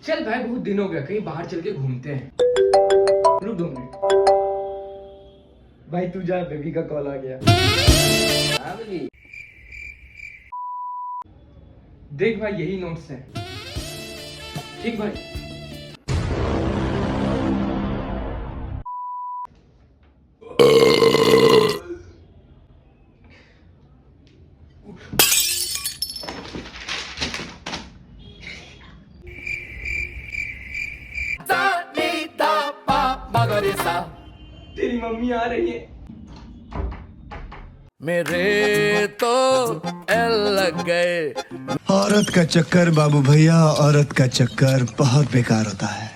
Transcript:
चल भाई, बहुत दिन हो गया, कहीं बाहर चल के घूमते हैं। रुक 2 मिनट। भाई तू जा, बेबी का कॉल आ गया। हाँ बेबी। देख भाई, यही नोट्स हैं। ठीक भाई। तेरी मम्मी आ रही है। मेरे तो एल लग गए। औरत का चक्कर बाबू भैया, औरत का चक्कर बहुत बेकार होता है।